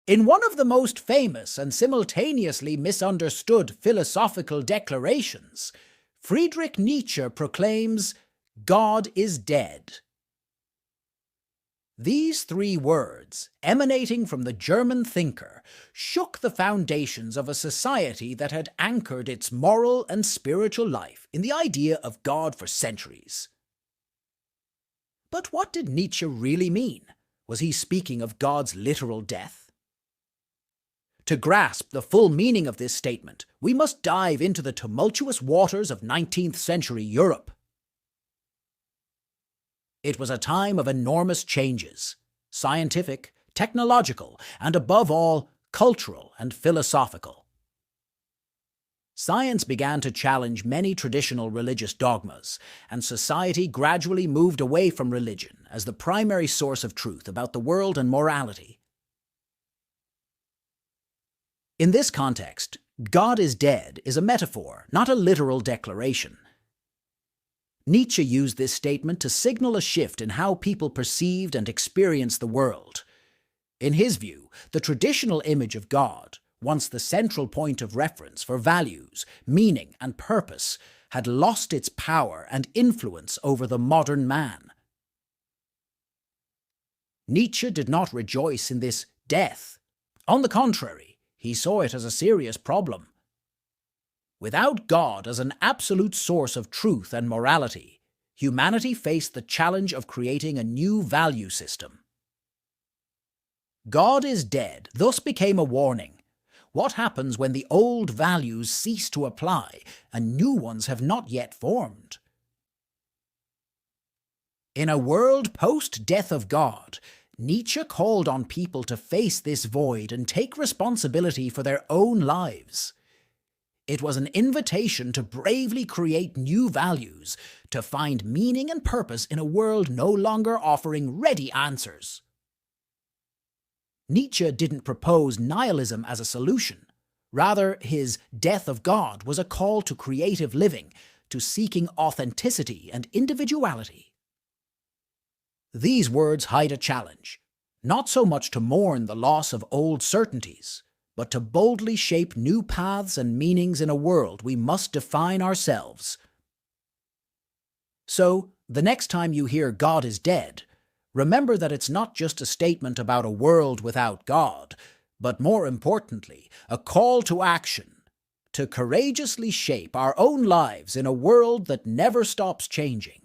In one of the most famous and simultaneously misunderstood philosophical declarations, Friedrich Nietzsche proclaims, "God is dead." These three words, emanating from the German thinker, shook the foundations of a society that had anchored its moral and spiritual life in the idea of God for centuries. But what did Nietzsche really mean? Was he speaking of God's literal death? To grasp the full meaning of this statement, we must dive into the tumultuous waters of 19th century Europe. It was a time of enormous changes, scientific, technological, and above all, cultural and philosophical. Science began to challenge many traditional religious dogmas, and society gradually moved away from religion as the primary source of truth about the world and morality. In this context, "God is dead" is a metaphor, not a literal declaration. Nietzsche used this statement to signal a shift in how people perceived and experienced the world. In his view, the traditional image of God, once the central point of reference for values, meaning, and purpose, had lost its power and influence over the modern man. Nietzsche did not rejoice in this death. On the contrary, he saw it as a serious problem. Without God as an absolute source of truth and morality, humanity faced the challenge of creating a new value system. "God is dead" thus became a warning. What happens when the old values cease to apply and new ones have not yet formed? In a world post-death of God, Nietzsche called on people to face this void and take responsibility for their own lives. It was an invitation to bravely create new values, to find meaning and purpose in a world no longer offering ready answers. Nietzsche didn't propose nihilism as a solution. Rather, his Death of God was a call to creative living, to seeking authenticity and individuality. These words hide a challenge, not so much to mourn the loss of old certainties, but to boldly shape new paths and meanings in a world we must define ourselves. So, the next time you hear "God is dead," remember that it's not just a statement about a world without God, but more importantly, a call to action, to courageously shape our own lives in a world that never stops changing.